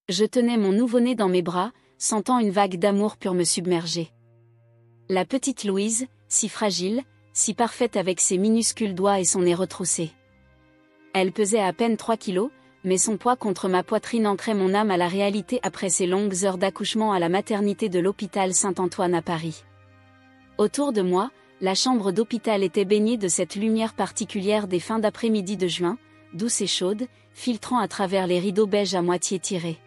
Je tenais mon nouveau-né dans mes bras, sentant une vague d'amour pur me submerger. La petite Louise, si fragile, si parfaite avec ses minuscules doigts et son nez retroussé. Elle pesait à peine 3 kilos, mais son poids contre ma poitrine ancrait mon âme à la réalité après ces longues heures d'accouchement à la maternité de l'hôpital Saint-Antoine à Paris. Autour de moi, la chambre d'hôpital était baignée de cette lumière particulière des fins d'après-midi de juin, douce et chaude, filtrant à travers les rideaux beige à moitié tirés.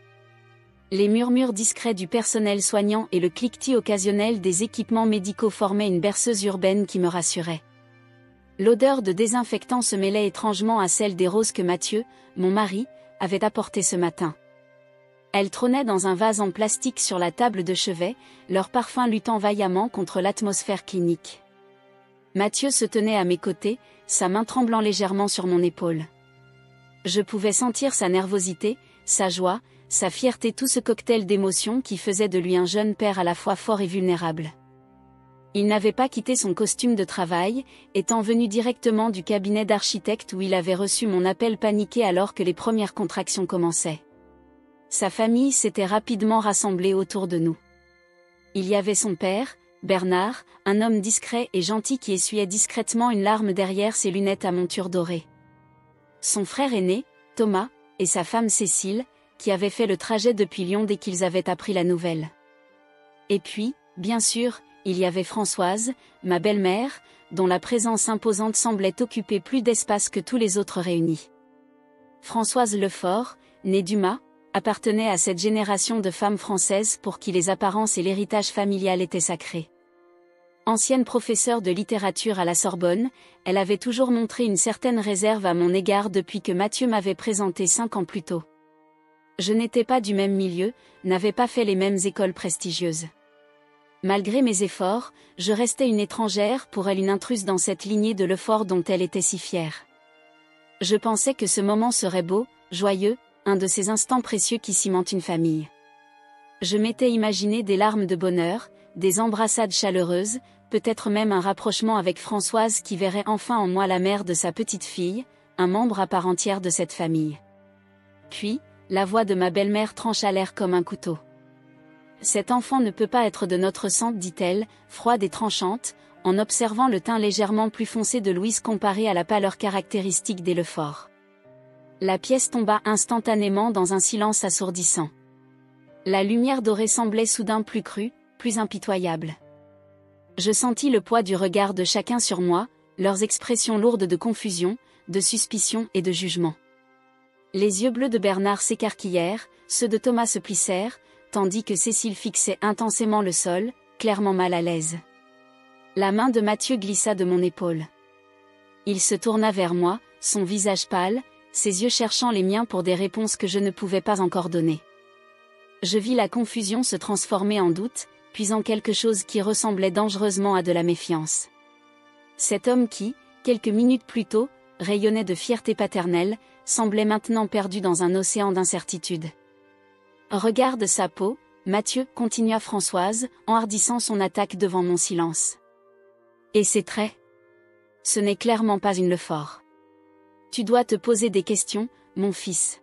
Les murmures discrets du personnel soignant et le cliquetis occasionnel des équipements médicaux formaient une berceuse urbaine qui me rassurait. L'odeur de désinfectant se mêlait étrangement à celle des roses que Mathieu, mon mari, avait apportées ce matin. Elles trônaient dans un vase en plastique sur la table de chevet, leur parfum luttant vaillamment contre l'atmosphère clinique. Mathieu se tenait à mes côtés, sa main tremblant légèrement sur mon épaule. Je pouvais sentir sa nervosité, sa joie, sa fierté, tout ce cocktail d'émotions qui faisait de lui un jeune père à la fois fort et vulnérable. Il n'avait pas quitté son costume de travail, étant venu directement du cabinet d'architecte où il avait reçu mon appel paniqué alors que les premières contractions commençaient. Sa famille s'était rapidement rassemblée autour de nous. Il y avait son père, Bernard, un homme discret et gentil qui essuyait discrètement une larme derrière ses lunettes à monture dorée. Son frère aîné, Thomas, et sa femme Cécile, qui avaient fait le trajet depuis Lyon dès qu'ils avaient appris la nouvelle. Et puis, bien sûr, il y avait Françoise, ma belle-mère, dont la présence imposante semblait occuper plus d'espace que tous les autres réunis. Françoise Lefort, née Dumas, appartenait à cette génération de femmes françaises pour qui les apparences et l'héritage familial étaient sacrés. Ancienne professeure de littérature à la Sorbonne, elle avait toujours montré une certaine réserve à mon égard depuis que Mathieu m'avait présenté 5 ans plus tôt. Je n'étais pas du même milieu, n'avais pas fait les mêmes écoles prestigieuses. Malgré mes efforts, je restais une étrangère pour elle, une intruse dans cette lignée de Lefort dont elle était si fière. Je pensais que ce moment serait beau, joyeux, un de ces instants précieux qui cimentent une famille. Je m'étais imaginé des larmes de bonheur, des embrassades chaleureuses, peut-être même un rapprochement avec Françoise qui verrait enfin en moi la mère de sa petite fille, un membre à part entière de cette famille. Puis, la voix de ma belle-mère trancha l'air comme un couteau. Cet enfant ne peut pas être de notre sang, dit-elle, froide et tranchante, en observant le teint légèrement plus foncé de Louise comparé à la pâleur caractéristique des Lefort. La pièce tomba instantanément dans un silence assourdissant. La lumière dorée semblait soudain plus crue, plus impitoyable. Je sentis le poids du regard de chacun sur moi, leurs expressions lourdes de confusion, de suspicion et de jugement. Les yeux bleus de Bernard s'écarquillèrent, ceux de Thomas se plissèrent, tandis que Cécile fixait intensément le sol, clairement mal à l'aise. La main de Mathieu glissa de mon épaule. Il se tourna vers moi, son visage pâle, ses yeux cherchant les miens pour des réponses que je ne pouvais pas encore donner. Je vis la confusion se transformer en doute, puis en quelque chose qui ressemblait dangereusement à de la méfiance. Cet homme qui, quelques minutes plus tôt, rayonnait de fierté paternelle, semblait maintenant perdu dans un océan d'incertitude. Regarde sa peau, Mathieu, continua Françoise, enhardissant son attaque devant mon silence. Et ses traits? Ce n'est clairement pas une Lefort. Tu dois te poser des questions, mon fils.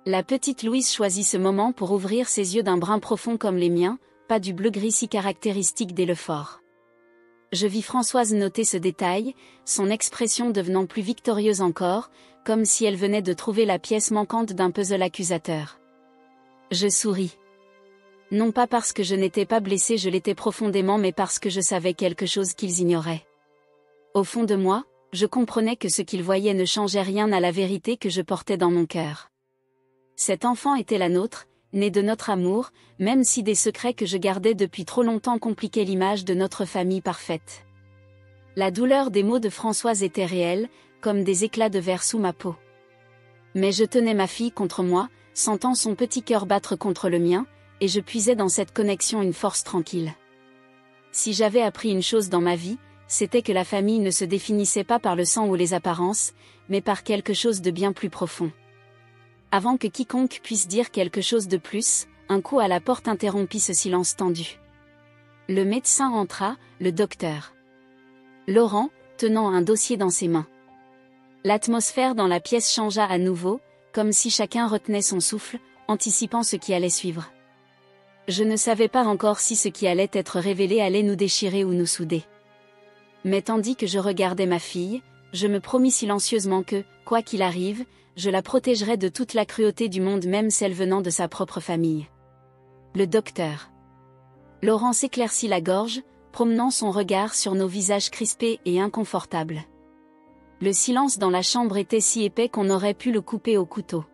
La petite Louise choisit ce moment pour ouvrir ses yeux d'un brun profond comme les miens, pas du bleu-gris si caractéristique des Lefort. Je vis Françoise noter ce détail, son expression devenant plus victorieuse encore, comme si elle venait de trouver la pièce manquante d'un puzzle accusateur. Je souris. Non pas parce que je n'étais pas blessée, je l'étais profondément, mais parce que je savais quelque chose qu'ils ignoraient. Au fond de moi, je comprenais que ce qu'ils voyaient ne changeait rien à la vérité que je portais dans mon cœur. Cet enfant était la nôtre, né de notre amour, même si des secrets que je gardais depuis trop longtemps compliquaient l'image de notre famille parfaite. La douleur des mots de Françoise était réelle, comme des éclats de verre sous ma peau. Mais je tenais ma fille contre moi, sentant son petit cœur battre contre le mien, et je puisais dans cette connexion une force tranquille. Si j'avais appris une chose dans ma vie, c'était que la famille ne se définissait pas par le sang ou les apparences, mais par quelque chose de bien plus profond. Avant que quiconque puisse dire quelque chose de plus, un coup à la porte interrompit ce silence tendu. Le médecin entra, le docteur Laurent, tenant un dossier dans ses mains. L'atmosphère dans la pièce changea à nouveau, comme si chacun retenait son souffle, anticipant ce qui allait suivre. Je ne savais pas encore si ce qui allait être révélé allait nous déchirer ou nous souder. Mais tandis que je regardais ma fille, je me promis silencieusement que, quoi qu'il arrive, je la protégerais de toute la cruauté du monde, même celle venant de sa propre famille. Le docteur. Laurent s'éclaircit la gorge, promenant son regard sur nos visages crispés et inconfortables. Le silence dans la chambre était si épais qu'on aurait pu le couper au couteau.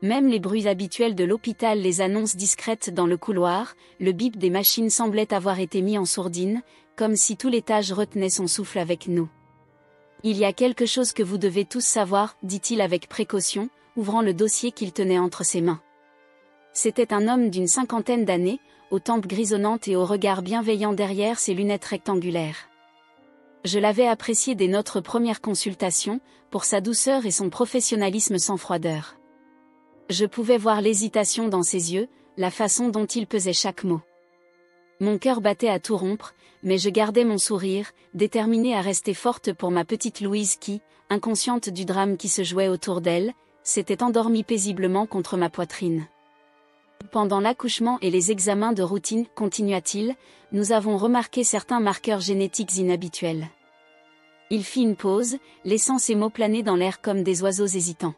Même les bruits habituels de l'hôpital, les annonces discrètes dans le couloir, le bip des machines semblaient avoir été mis en sourdine, comme si tout l'étage retenait son souffle avec nous. Il y a quelque chose que vous devez tous savoir, dit-il avec précaution, ouvrant le dossier qu'il tenait entre ses mains. C'était un homme d'une 50aine d'années, aux tempes grisonnantes et au regard bienveillant derrière ses lunettes rectangulaires. Je l'avais apprécié dès notre première consultation, pour sa douceur et son professionnalisme sans froideur. Je pouvais voir l'hésitation dans ses yeux, la façon dont il pesait chaque mot. Mon cœur battait à tout rompre, mais je gardais mon sourire, déterminée à rester forte pour ma petite Louise qui, inconsciente du drame qui se jouait autour d'elle, s'était endormie paisiblement contre ma poitrine. Pendant l'accouchement et les examens de routine, continua-t-il, nous avons remarqué certains marqueurs génétiques inhabituels. Il fit une pause, laissant ses mots planer dans l'air comme des oiseaux hésitants.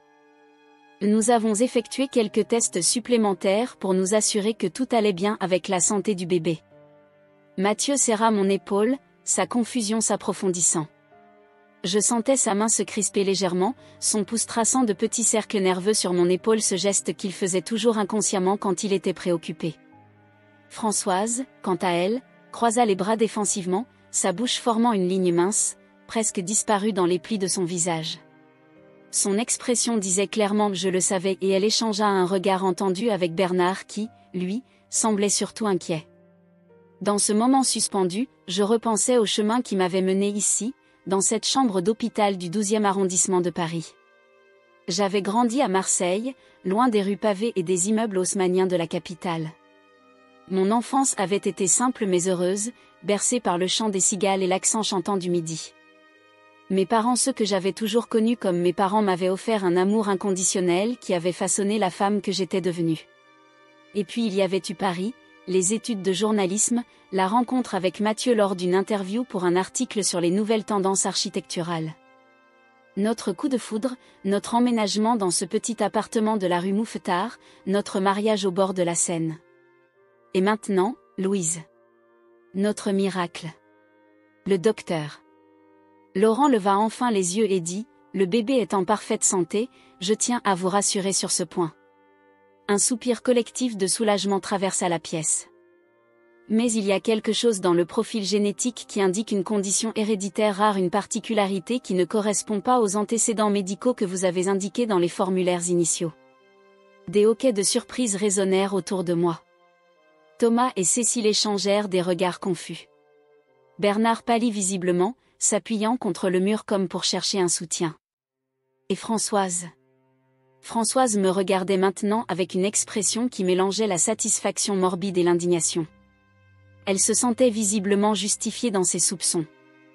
Nous avons effectué quelques tests supplémentaires pour nous assurer que tout allait bien avec la santé du bébé. Mathieu serra mon épaule, sa confusion s'approfondissant. Je sentais sa main se crisper légèrement, son pouce traçant de petits cercles nerveux sur mon épaule, ce geste qu'il faisait toujours inconsciemment quand il était préoccupé. Françoise, quant à elle, croisa les bras défensivement, sa bouche formant une ligne mince, presque disparue dans les plis de son visage. Son expression disait clairement que je le savais et elle échangea un regard entendu avec Bernard qui, lui, semblait surtout inquiet. Dans ce moment suspendu, je repensais au chemin qui m'avait mené ici, dans cette chambre d'hôpital du 12e arrondissement de Paris. J'avais grandi à Marseille, loin des rues pavées et des immeubles haussmanniens de la capitale. Mon enfance avait été simple mais heureuse, bercée par le chant des cigales et l'accent chantant du midi. Mes parents, ceux que j'avais toujours connus comme mes parents, m'avaient offert un amour inconditionnel qui avait façonné la femme que j'étais devenue. Et puis il y avait eu Paris, les études de journalisme, la rencontre avec Mathieu lors d'une interview pour un article sur les nouvelles tendances architecturales. Notre coup de foudre, notre emménagement dans ce petit appartement de la rue Mouffetard, notre mariage au bord de la Seine. Et maintenant, Louise. Notre miracle. Le docteur. Laurent leva enfin les yeux et dit, « Le bébé est en parfaite santé, je tiens à vous rassurer sur ce point. » Un soupir collectif de soulagement traversa la pièce. Mais il y a quelque chose dans le profil génétique qui indique une condition héréditaire rare, une particularité qui ne correspond pas aux antécédents médicaux que vous avez indiqués dans les formulaires initiaux. Des hoquets de surprise résonnèrent autour de moi. Thomas et Cécile échangèrent des regards confus. Bernard pâlit visiblement, s'appuyant contre le mur comme pour chercher un soutien. Et Françoise me regardait maintenant avec une expression qui mélangeait la satisfaction morbide et l'indignation. Elle se sentait visiblement justifiée dans ses soupçons.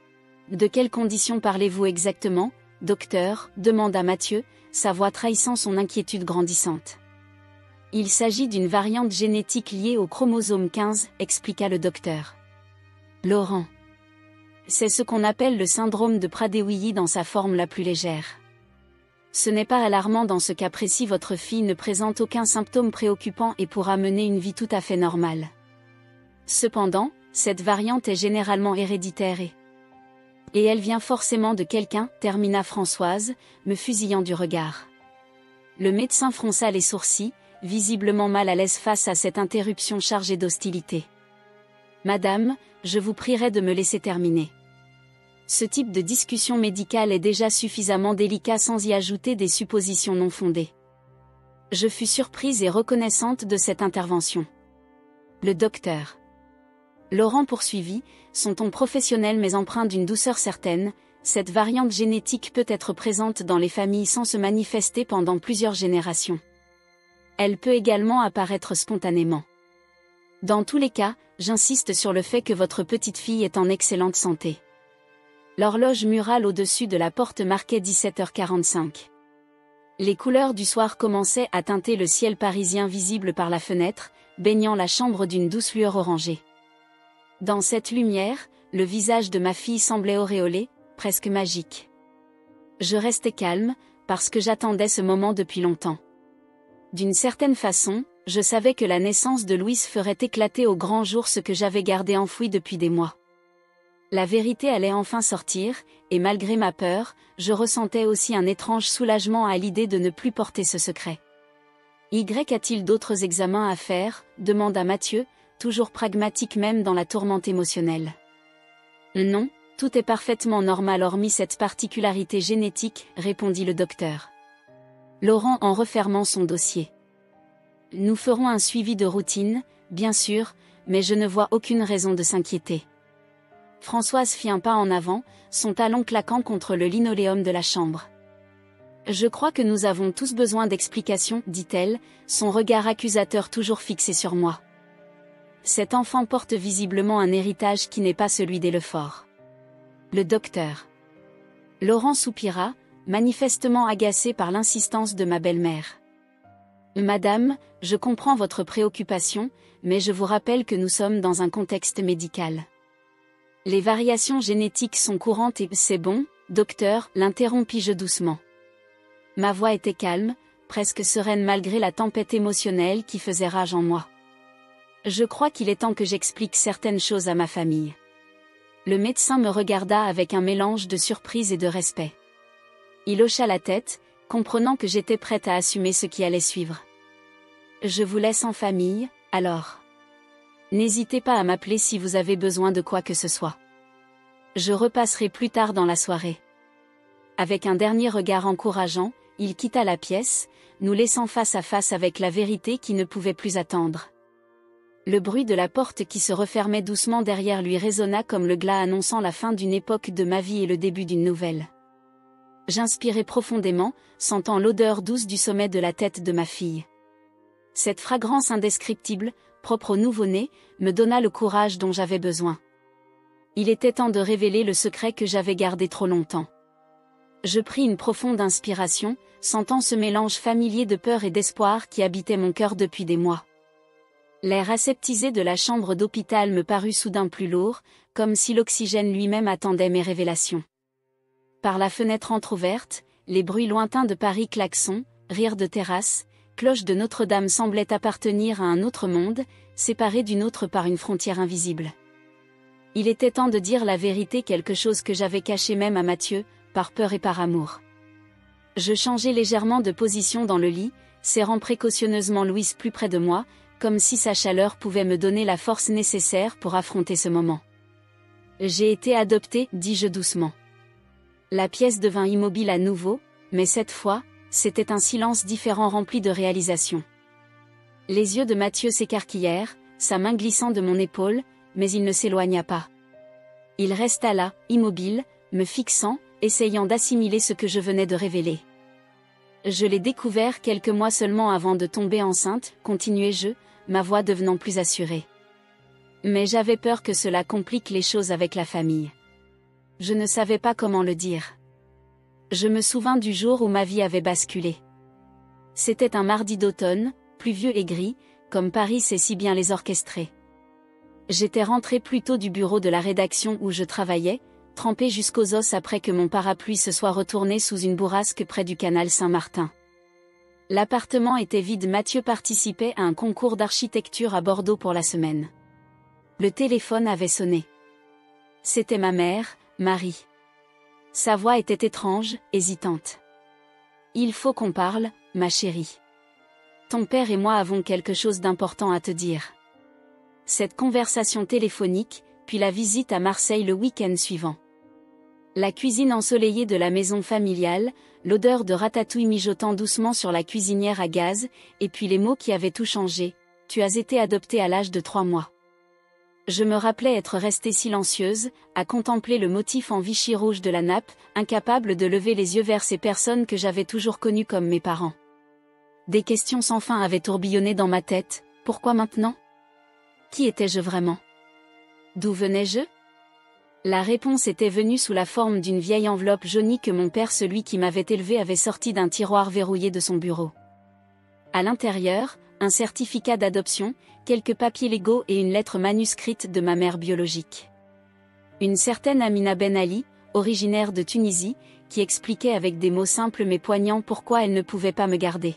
« De quelles conditions parlez-vous exactement, docteur ?» demanda Mathieu, sa voix trahissant son inquiétude grandissante. « Il s'agit d'une variante génétique liée au chromosome 15, expliqua le docteur. Laurent. C'est ce qu'on appelle le syndrome de Prader-Willi dans sa forme la plus légère. Ce n'est pas alarmant dans ce cas précis, votre fille ne présente aucun symptôme préoccupant et pourra mener une vie tout à fait normale. Cependant, cette variante est généralement héréditaire et elle vient forcément de quelqu'un, termina Françoise, me fusillant du regard. Le médecin fronça les sourcils, visiblement mal à l'aise face à cette interruption chargée d'hostilité. Madame, je vous prierai de me laisser terminer. Ce type de discussion médicale est déjà suffisamment délicat sans y ajouter des suppositions non fondées. Je fus surprise et reconnaissante de cette intervention. Le docteur. Laurent poursuivit, son ton professionnel mais empreint d'une douceur certaine, cette variante génétique peut être présente dans les familles sans se manifester pendant plusieurs générations. Elle peut également apparaître spontanément. Dans tous les cas, j'insiste sur le fait que votre petite fille est en excellente santé. L'horloge murale au-dessus de la porte marquait 17h45. Les couleurs du soir commençaient à teinter le ciel parisien visible par la fenêtre, baignant la chambre d'une douce lueur orangée. Dans cette lumière, le visage de ma fille semblait auréolé, presque magique. Je restais calme, parce que j'attendais ce moment depuis longtemps. D'une certaine façon, je savais que la naissance de Louise ferait éclater au grand jour ce que j'avais gardé enfoui depuis des mois. La vérité allait enfin sortir, et malgré ma peur, je ressentais aussi un étrange soulagement à l'idée de ne plus porter ce secret. Y a-t-il d'autres examens à faire ? Demanda Mathieu, toujours pragmatique même dans la tourmente émotionnelle. Non, tout est parfaitement normal hormis cette particularité génétique, répondit le docteur. Laurent en refermant son dossier. Nous ferons un suivi de routine, bien sûr, mais je ne vois aucune raison de s'inquiéter. Françoise fit un pas en avant, son talon claquant contre le linoléum de la chambre. Je crois que nous avons tous besoin d'explications, dit-elle, son regard accusateur toujours fixé sur moi. Cet enfant porte visiblement un héritage qui n'est pas celui des Lefort. Le docteur. Laurent soupira, manifestement agacé par l'insistance de ma belle-mère. Madame, je comprends votre préoccupation, mais je vous rappelle que nous sommes dans un contexte médical. Les variations génétiques sont courantes et c'est bon, docteur, l'interrompis-je doucement. Ma voix était calme, presque sereine malgré la tempête émotionnelle qui faisait rage en moi. Je crois qu'il est temps que j'explique certaines choses à ma famille. Le médecin me regarda avec un mélange de surprise et de respect. Il hocha la tête, comprenant que j'étais prête à assumer ce qui allait suivre. Je vous laisse en famille, alors. N'hésitez pas à m'appeler si vous avez besoin de quoi que ce soit. Je repasserai plus tard dans la soirée. Avec un dernier regard encourageant, il quitta la pièce, nous laissant face à face avec la vérité qui ne pouvait plus attendre. Le bruit de la porte qui se refermait doucement derrière lui résonna comme le glas annonçant la fin d'une époque de ma vie et le début d'une nouvelle. J'inspirai profondément, sentant l'odeur douce du sommet de la tête de ma fille. Cette fragrance indescriptible, propre au nouveau-né, me donna le courage dont j'avais besoin. Il était temps de révéler le secret que j'avais gardé trop longtemps. Je pris une profonde inspiration, sentant ce mélange familier de peur et d'espoir qui habitait mon cœur depuis des mois. L'air aseptisé de la chambre d'hôpital me parut soudain plus lourd, comme si l'oxygène lui-même attendait mes révélations. Par la fenêtre entr'ouverte, les bruits lointains de Paris klaxons, rires de terrasse, cloches de Notre-Dame semblaient appartenir à un autre monde, séparé d'une autre par une frontière invisible. Il était temps de dire la vérité, quelque chose que j'avais caché même à Mathieu, par peur et par amour. Je changeai légèrement de position dans le lit, serrant précautionneusement Louise plus près de moi, comme si sa chaleur pouvait me donner la force nécessaire pour affronter ce moment. J'ai été adoptée, dis-je doucement. La pièce devint immobile à nouveau, mais cette fois, c'était un silence différent rempli de réalisation. Les yeux de Mathieu s'écarquillèrent, sa main glissant de mon épaule, mais il ne s'éloigna pas. Il resta là, immobile, me fixant, essayant d'assimiler ce que je venais de révéler. Je l'ai découvert quelques mois seulement avant de tomber enceinte, continuai-je, ma voix devenant plus assurée. Mais j'avais peur que cela complique les choses avec la famille. Je ne savais pas comment le dire. Je me souvins du jour où ma vie avait basculé. C'était un mardi d'automne, pluvieux et gris, comme Paris sait si bien les orchestrer. J'étais rentrée plus tôt du bureau de la rédaction où je travaillais, trempée jusqu'aux os après que mon parapluie se soit retourné sous une bourrasque près du canal Saint-Martin. L'appartement était vide. Mathieu participait à un concours d'architecture à Bordeaux pour la semaine. Le téléphone avait sonné. C'était ma mère, Marie. Sa voix était étrange, hésitante. « Il faut qu'on parle, ma chérie. Ton père et moi avons quelque chose d'important à te dire. » Cette conversation téléphonique, puis la visite à Marseille le week-end suivant. La cuisine ensoleillée de la maison familiale, l'odeur de ratatouille mijotant doucement sur la cuisinière à gaz, et puis les mots qui avaient tout changé. « Tu as été adoptée à l'âge de 3 mois. » Je me rappelais être restée silencieuse, à contempler le motif en Vichy rouge de la nappe, incapable de lever les yeux vers ces personnes que j'avais toujours connues comme mes parents. Des questions sans fin avaient tourbillonné dans ma tête. Pourquoi maintenant ? Qui étais-je vraiment ? D'où venais-je ? La réponse était venue sous la forme d'une vieille enveloppe jaunie que mon père, celui qui m'avait élevé, avait sortie d'un tiroir verrouillé de son bureau. À l'intérieur, un certificat d'adoption, quelques papiers légaux et une lettre manuscrite de ma mère biologique. Une certaine Amina Ben Ali, originaire de Tunisie, qui expliquait avec des mots simples mais poignants pourquoi elle ne pouvait pas me garder.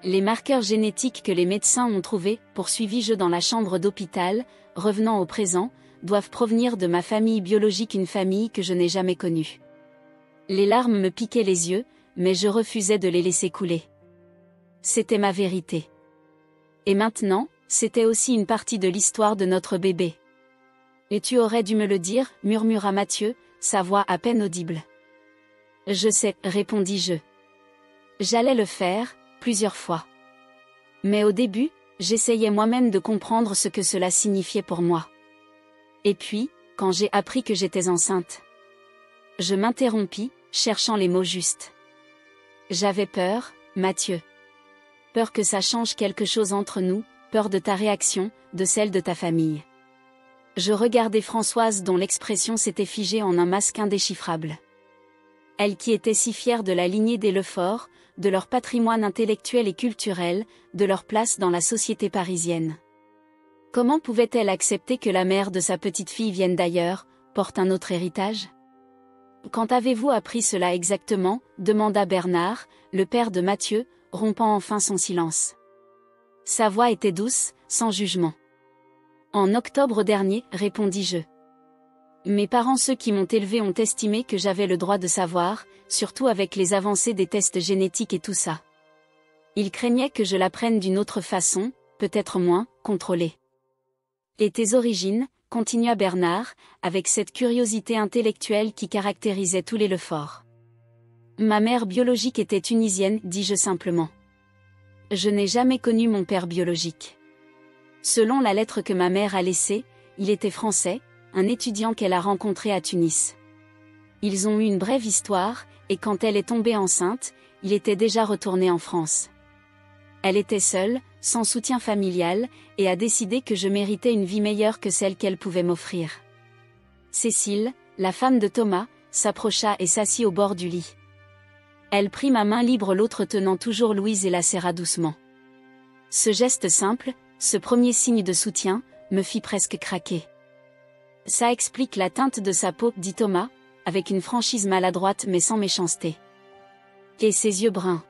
Les marqueurs génétiques que les médecins ont trouvés, poursuivis-je dans la chambre d'hôpital, revenant au présent, doivent provenir de ma famille biologique, une famille que je n'ai jamais connue. Les larmes me piquaient les yeux, mais je refusais de les laisser couler. C'était ma vérité. Et maintenant, c'était aussi une partie de l'histoire de notre bébé. Et tu aurais dû me le dire, murmura Mathieu, sa voix à peine audible. Je sais, répondis-je. J'allais le faire, plusieurs fois. Mais au début, j'essayais moi-même de comprendre ce que cela signifiait pour moi. Et puis, quand j'ai appris que j'étais enceinte, je m'interrompis, cherchant les mots justes. J'avais peur, Mathieu. Peur que ça change quelque chose entre nous, peur de ta réaction, de celle de ta famille. Je regardais Françoise dont l'expression s'était figée en un masque indéchiffrable. Elle qui était si fière de la lignée des Lefort, de leur patrimoine intellectuel et culturel, de leur place dans la société parisienne. Comment pouvait-elle accepter que la mère de sa petite fille vienne d'ailleurs, porte un autre héritage? Quand avez-vous appris cela exactement? Demanda Bernard, le père de Mathieu, rompant enfin son silence. Sa voix était douce, sans jugement. En octobre dernier, répondis-je. Mes parents, ceux qui m'ont élevé, ont estimé que j'avais le droit de savoir, surtout avec les avancées des tests génétiques et tout ça. Ils craignaient que je l'apprenne d'une autre façon, peut-être moins contrôlée. Et tes origines, continua Bernard, avec cette curiosité intellectuelle qui caractérisait tous les Lefort. Ma mère biologique était tunisienne, dis-je simplement. Je n'ai jamais connu mon père biologique. Selon la lettre que ma mère a laissée, il était français, un étudiant qu'elle a rencontré à Tunis. Ils ont eu une brève histoire, et quand elle est tombée enceinte, il était déjà retourné en France. Elle était seule, sans soutien familial, et a décidé que je méritais une vie meilleure que celle qu'elle pouvait m'offrir. Cécile, la femme de Thomas, s'approcha et s'assit au bord du lit. Elle prit ma main libre, l'autre tenant toujours Louise, et la serra doucement. Ce geste simple, ce premier signe de soutien, me fit presque craquer. Ça explique la teinte de sa peau, dit Thomas, avec une franchise maladroite mais sans méchanceté. Et ses yeux bruns.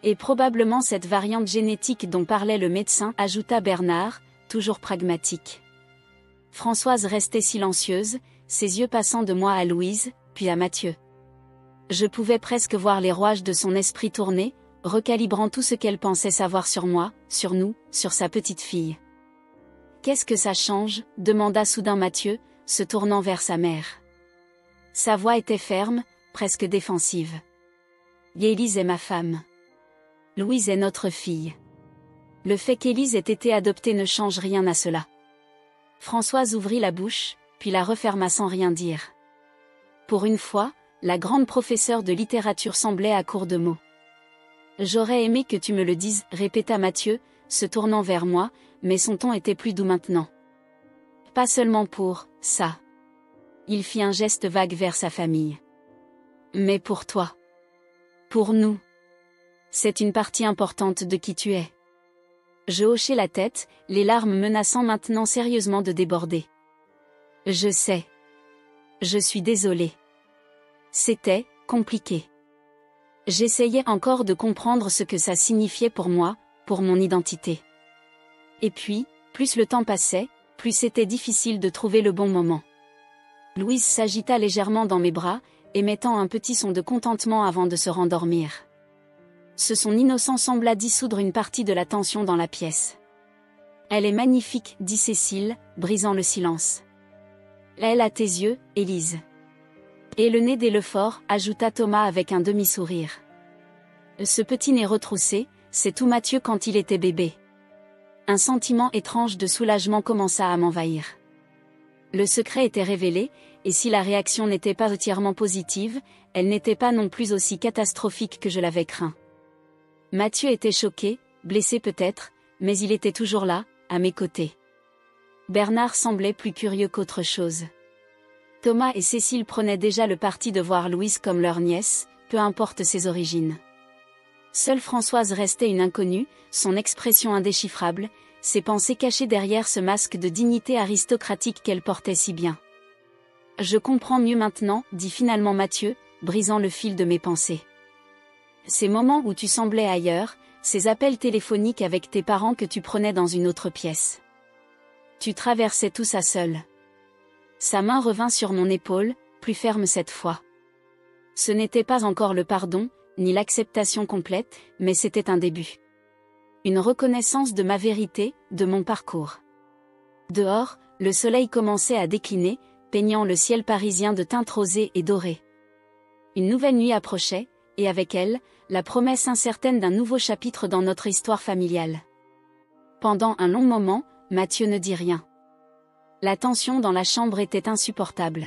Et probablement cette variante génétique dont parlait le médecin, ajouta Bernard, toujours pragmatique. Françoise restait silencieuse, ses yeux passant de moi à Louise, puis à Mathieu. Je pouvais presque voir les rouages de son esprit tourner, recalibrant tout ce qu'elle pensait savoir sur moi, sur nous, sur sa petite fille. Qu'est-ce que ça change? Demanda soudain Mathieu, se tournant vers sa mère. Sa voix était ferme, presque défensive. Élise est ma femme. Louise est notre fille. Le fait qu'Élise ait été adoptée ne change rien à cela. Françoise ouvrit la bouche, puis la referma sans rien dire. Pour une fois, la grande professeure de littérature semblait à court de mots. J'aurais aimé que tu me le dises, répéta Mathieu, se tournant vers moi, mais son ton était plus doux maintenant. Pas seulement pour ça. Il fit un geste vague vers sa famille. Mais pour toi. Pour nous. C'est une partie importante de qui tu es. Je hochai la tête, les larmes menaçant maintenant sérieusement de déborder. Je sais. Je suis désolée. C'était compliqué. J'essayais encore de comprendre ce que ça signifiait pour moi, pour mon identité. Et puis, plus le temps passait, plus c'était difficile de trouver le bon moment. Louise s'agita légèrement dans mes bras, émettant un petit son de contentement avant de se rendormir. Ce son innocent sembla dissoudre une partie de la tension dans la pièce. Elle est magnifique, dit Cécile, brisant le silence. Elle a tes yeux, Élise. Et le nez des Lefort, ajouta Thomas avec un demi-sourire. Ce petit nez retroussé, c'est tout Mathieu quand il était bébé. Un sentiment étrange de soulagement commença à m'envahir. Le secret était révélé, et si la réaction n'était pas entièrement positive, elle n'était pas non plus aussi catastrophique que je l'avais craint. Mathieu était choqué, blessé peut-être, mais il était toujours là, à mes côtés. Bernard semblait plus curieux qu'autre chose. Thomas et Cécile prenaient déjà le parti de voir Louise comme leur nièce, peu importe ses origines. Seule Françoise restait une inconnue, son expression indéchiffrable, ses pensées cachées derrière ce masque de dignité aristocratique qu'elle portait si bien. « Je comprends mieux maintenant, dit finalement Mathieu, brisant le fil de mes pensées. Ces moments où tu semblais ailleurs, ces appels téléphoniques avec tes parents que tu prenais dans une autre pièce. Tu traversais tout ça seul. » Sa main revint sur mon épaule, plus ferme cette fois. Ce n'était pas encore le pardon, ni l'acceptation complète, mais c'était un début. Une reconnaissance de ma vérité, de mon parcours. Dehors, le soleil commençait à décliner, peignant le ciel parisien de teintes rosées et dorées. Une nouvelle nuit approchait, et avec elle, la promesse incertaine d'un nouveau chapitre dans notre histoire familiale. Pendant un long moment, Mathieu ne dit rien. La tension dans la chambre était insupportable.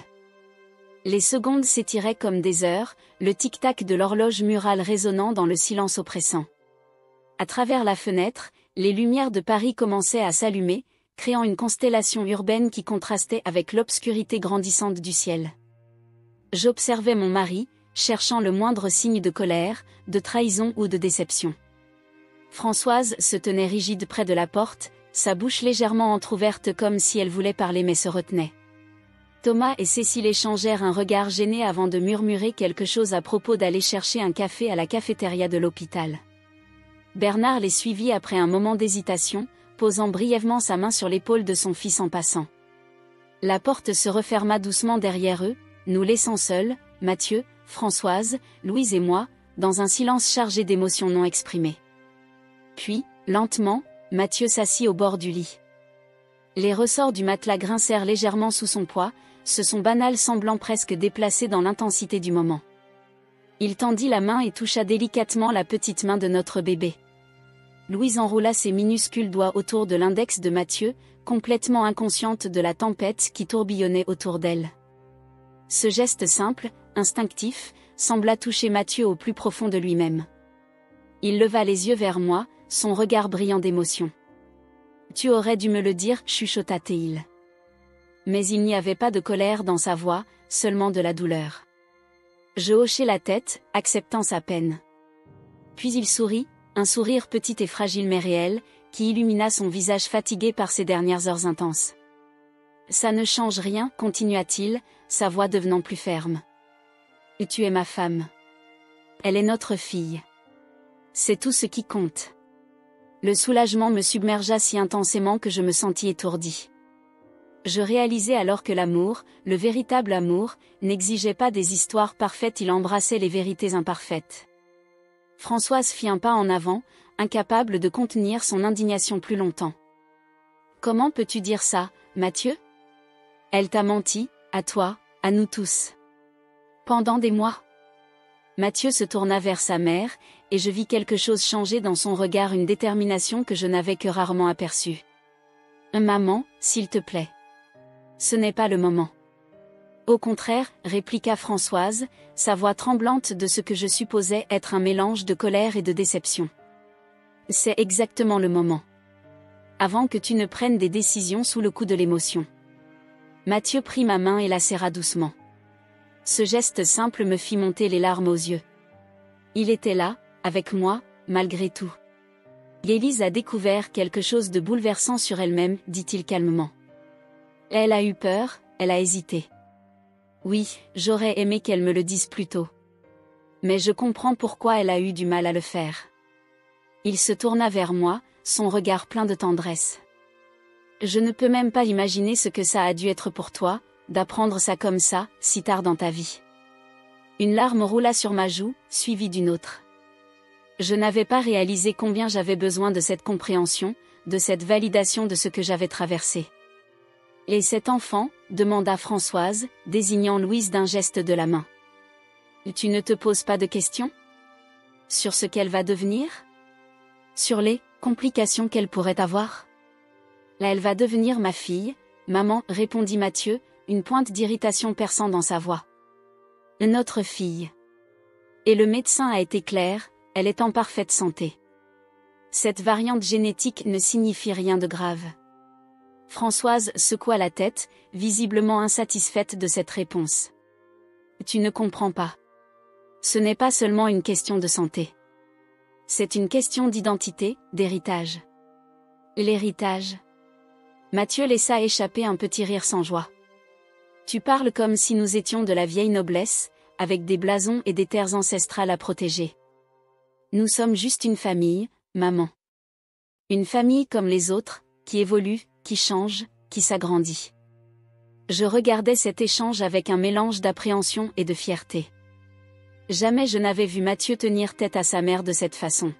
Les secondes s'étiraient comme des heures, le tic-tac de l'horloge murale résonnant dans le silence oppressant. À travers la fenêtre, les lumières de Paris commençaient à s'allumer, créant une constellation urbaine qui contrastait avec l'obscurité grandissante du ciel. J'observais mon mari, cherchant le moindre signe de colère, de trahison ou de déception. Françoise se tenait rigide près de la porte, sa bouche légèrement entr'ouverte comme si elle voulait parler mais se retenait. Thomas et Cécile échangèrent un regard gêné avant de murmurer quelque chose à propos d'aller chercher un café à la cafétéria de l'hôpital. Bernard les suivit après un moment d'hésitation, posant brièvement sa main sur l'épaule de son fils en passant. La porte se referma doucement derrière eux, nous laissant seuls, Mathieu, Françoise, Louise et moi, dans un silence chargé d'émotions non exprimées. Puis, lentement, Mathieu s'assit au bord du lit. Les ressorts du matelas grincèrent légèrement sous son poids, ce son banal semblant presque déplacé dans l'intensité du moment. Il tendit la main et toucha délicatement la petite main de notre bébé. Louise enroula ses minuscules doigts autour de l'index de Mathieu, complètement inconsciente de la tempête qui tourbillonnait autour d'elle. Ce geste simple, instinctif, sembla toucher Mathieu au plus profond de lui-même. Il leva les yeux vers moi, son regard brillant d'émotion. « Tu aurais dû me le dire, chuchota-t-il. » Mais il n'y avait pas de colère dans sa voix, seulement de la douleur. Je hochai la tête, acceptant sa peine. Puis il sourit, un sourire petit et fragile mais réel, qui illumina son visage fatigué par ces dernières heures intenses. « Ça ne change rien, continua-t-il, sa voix devenant plus ferme. « Et tu es ma femme. Elle est notre fille. C'est tout ce qui compte. » Le soulagement me submergea si intensément que je me sentis étourdi. Je réalisais alors que l'amour, le véritable amour, n'exigeait pas des histoires parfaites, il embrassait les vérités imparfaites. Françoise fit un pas en avant, incapable de contenir son indignation plus longtemps. « Comment peux-tu dire ça, Mathieu ? Elle t'a menti, à toi, à nous tous. Pendant des mois. » Mathieu se tourna vers sa mère, et je vis quelque chose changer dans son regard, une détermination que je n'avais que rarement aperçue. « Maman, s'il te plaît. Ce n'est pas le moment. » Au contraire, répliqua Françoise, sa voix tremblante de ce que je supposais être un mélange de colère et de déception. « C'est exactement le moment. Avant que tu ne prennes des décisions sous le coup de l'émotion. » Mathieu prit ma main et la serra doucement. Ce geste simple me fit monter les larmes aux yeux. Il était là, avec moi, malgré tout. « Élise a découvert quelque chose de bouleversant sur elle-même, dit-il calmement. Elle a eu peur, elle a hésité. Oui, j'aurais aimé qu'elle me le dise plus tôt. Mais je comprends pourquoi elle a eu du mal à le faire. » Il se tourna vers moi, son regard plein de tendresse. « Je ne peux même pas imaginer ce que ça a dû être pour toi, d'apprendre ça comme ça, si tard dans ta vie. » Une larme roula sur ma joue, suivie d'une autre. Je n'avais pas réalisé combien j'avais besoin de cette compréhension, de cette validation de ce que j'avais traversé. « Et cet enfant ?» demanda Françoise, désignant Louise d'un geste de la main. « Tu ne te poses pas de questions ? Sur ce qu'elle va devenir ? Sur les complications qu'elle pourrait avoir ? Là, elle va devenir ma fille, maman, répondit Mathieu, une pointe d'irritation perçant dans sa voix. Notre fille. Et le médecin a été clair, elle est en parfaite santé. Cette variante génétique ne signifie rien de grave. Françoise secoua la tête, visiblement insatisfaite de cette réponse. Tu ne comprends pas. Ce n'est pas seulement une question de santé. C'est une question d'identité, d'héritage. L'héritage. Mathieu laissa échapper un petit rire sans joie. Tu parles comme si nous étions de la vieille noblesse, avec des blasons et des terres ancestrales à protéger. Nous sommes juste une famille, maman. Une famille comme les autres, qui évolue, qui change, qui s'agrandit. Je regardais cet échange avec un mélange d'appréhension et de fierté. Jamais je n'avais vu Mathieu tenir tête à sa mère de cette façon.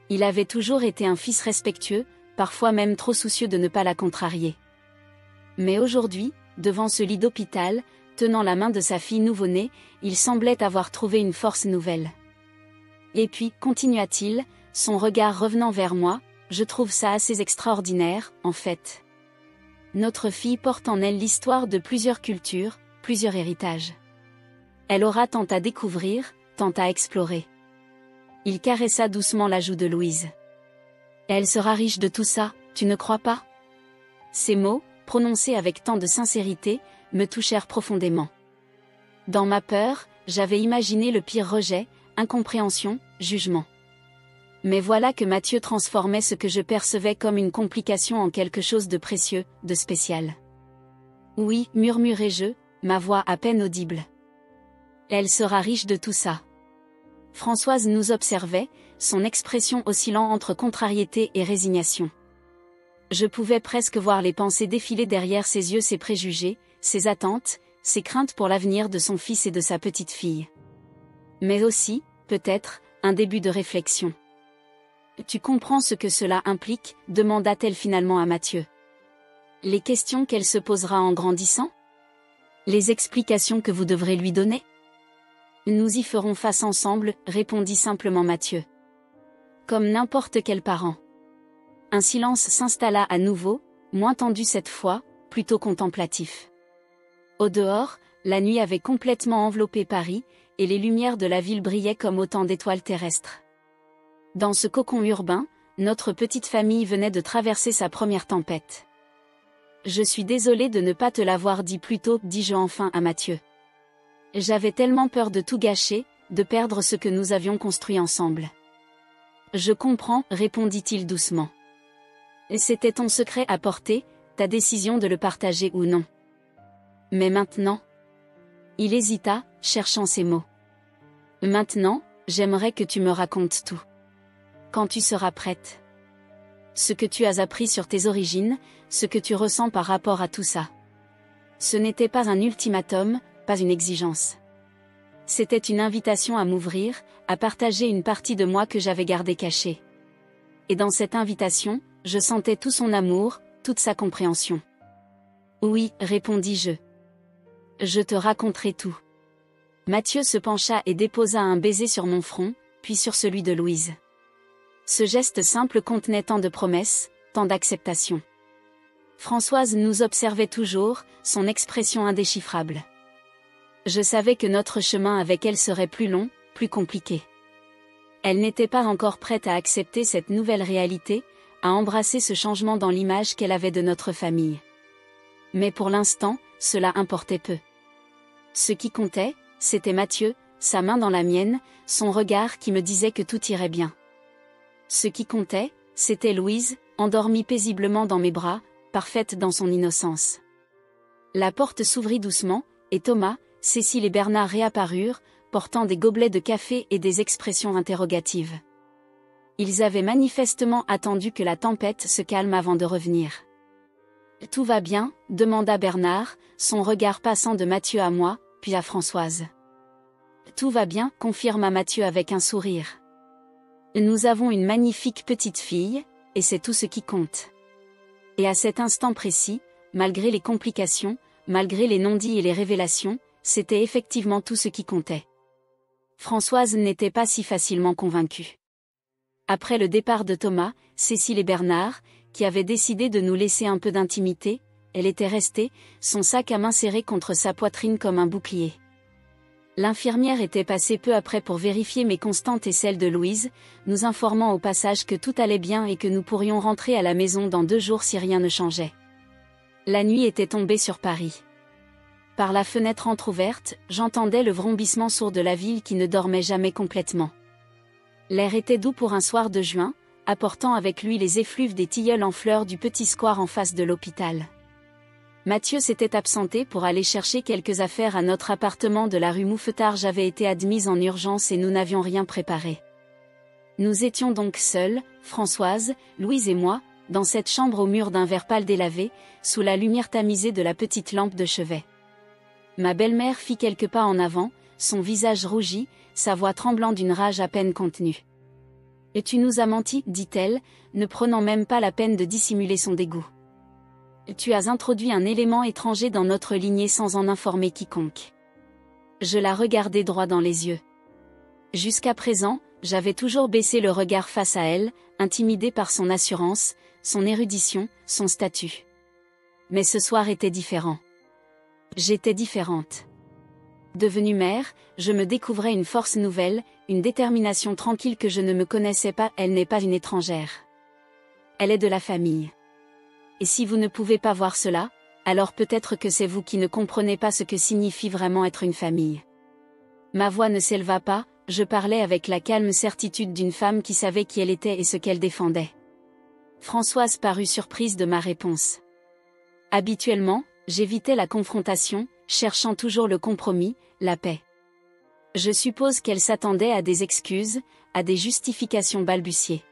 Il avait toujours été un fils respectueux, parfois même trop soucieux de ne pas la contrarier. Mais aujourd'hui, devant ce lit d'hôpital, tenant la main de sa fille nouveau-née, il semblait avoir trouvé une force nouvelle. Et puis, continua-t-il, son regard revenant vers moi, je trouve ça assez extraordinaire, en fait. Notre fille porte en elle l'histoire de plusieurs cultures, plusieurs héritages. Elle aura tant à découvrir, tant à explorer. Il caressa doucement la joue de Louise. Elle sera riche de tout ça, tu ne crois pas? Ces mots, prononcés avec tant de sincérité, me touchèrent profondément. Dans ma peur, j'avais imaginé le pire rejet, incompréhension, jugement. Mais voilà que Mathieu transformait ce que je percevais comme une complication en quelque chose de précieux, de spécial. Oui, murmurai-je, ma voix à peine audible. Elle sera riche de tout ça. Françoise nous observait, son expression oscillant entre contrariété et résignation. Je pouvais presque voir les pensées défiler derrière ses yeux, ses préjugés, ses attentes, ses craintes pour l'avenir de son fils et de sa petite fille. Mais aussi, peut-être, un début de réflexion. Tu comprends ce que cela implique, demanda-t-elle finalement à Mathieu. Les questions qu'elle se posera en grandissant? Les explications que vous devrez lui donner? Nous y ferons face ensemble, répondit simplement Mathieu. Comme n'importe quel parent. Un silence s'installa à nouveau, moins tendu cette fois, plutôt contemplatif. Au dehors, la nuit avait complètement enveloppé Paris, et les lumières de la ville brillaient comme autant d'étoiles terrestres. Dans ce cocon urbain, notre petite famille venait de traverser sa première tempête. Je suis désolée de ne pas te l'avoir dit plus tôt, dis-je enfin à Mathieu. J'avais tellement peur de tout gâcher, de perdre ce que nous avions construit ensemble. Je comprends, répondit-il doucement. C'était ton secret à porter, ta décision de le partager ou non. Mais maintenant? Il hésita, cherchant ses mots. Maintenant, j'aimerais que tu me racontes tout. Quand tu seras prête. Ce que tu as appris sur tes origines, ce que tu ressens par rapport à tout ça. Ce n'était pas un ultimatum, pas une exigence. C'était une invitation à m'ouvrir, à partager une partie de moi que j'avais gardée cachée. Et dans cette invitation, je sentais tout son amour, toute sa compréhension. Oui, répondis-je. Je te raconterai tout. Mathieu se pencha et déposa un baiser sur mon front, puis sur celui de Louise. Ce geste simple contenait tant de promesses, tant d'acceptation. Françoise nous observait toujours, son expression indéchiffrable. Je savais que notre chemin avec elle serait plus long, plus compliqué. Elle n'était pas encore prête à accepter cette nouvelle réalité, à embrasser ce changement dans l'image qu'elle avait de notre famille. Mais pour l'instant, cela importait peu. Ce qui comptait, c'était Mathieu, sa main dans la mienne, son regard qui me disait que tout irait bien. Ce qui comptait, c'était Louise, endormie paisiblement dans mes bras, parfaite dans son innocence. La porte s'ouvrit doucement, et Thomas, Cécile et Bernard réapparurent, portant des gobelets de café et des expressions interrogatives. Ils avaient manifestement attendu que la tempête se calme avant de revenir. « Tout va bien ?» demanda Bernard, son regard passant de Mathieu à moi, puis à Françoise. « Tout va bien » confirma Mathieu avec un sourire. « Nous avons une magnifique petite fille, et c'est tout ce qui compte. » Et à cet instant précis, malgré les complications, malgré les non-dits et les révélations, c'était effectivement tout ce qui comptait. Françoise n'était pas si facilement convaincue. Après le départ de Thomas, Cécile et Bernard, qui avaient décidé de nous laisser un peu d'intimité, elle était restée, son sac à main serré contre sa poitrine comme un bouclier. L'infirmière était passée peu après pour vérifier mes constantes et celles de Louise, nous informant au passage que tout allait bien et que nous pourrions rentrer à la maison dans 2 jours si rien ne changeait. La nuit était tombée sur Paris. Par la fenêtre entr'ouverte, j'entendais le vrombissement sourd de la ville qui ne dormait jamais complètement. L'air était doux pour un soir de juin, apportant avec lui les effluves des tilleuls en fleurs du petit square en face de l'hôpital. Mathieu s'était absenté pour aller chercher quelques affaires à notre appartement de la rue Mouffetard. J'avais été admise en urgence et nous n'avions rien préparé. Nous étions donc seuls, Françoise, Louise et moi, dans cette chambre au mur d'un verre pâle délavé, sous la lumière tamisée de la petite lampe de chevet. Ma belle-mère fit quelques pas en avant, son visage rougi, sa voix tremblant d'une rage à peine contenue. « Et tu nous as menti, dit-elle, ne prenant même pas la peine de dissimuler son dégoût. Tu as introduit un élément étranger dans notre lignée sans en informer quiconque. » Je la regardai droit dans les yeux. Jusqu'à présent, j'avais toujours baissé le regard face à elle, intimidé par son assurance, son érudition, son statut. Mais ce soir était différent. J'étais différente. Devenue mère, je me découvrais une force nouvelle, une détermination tranquille que je ne me connaissais pas. Elle n'est pas une étrangère. Elle est de la famille. Et si vous ne pouvez pas voir cela, alors peut-être que c'est vous qui ne comprenez pas ce que signifie vraiment être une famille. Ma voix ne s'éleva pas, je parlais avec la calme certitude d'une femme qui savait qui elle était et ce qu'elle défendait. Françoise parut surprise de ma réponse. Habituellement, j'évitais la confrontation, cherchant toujours le compromis, la paix. Je suppose qu'elle s'attendait à des excuses, à des justifications balbutiées.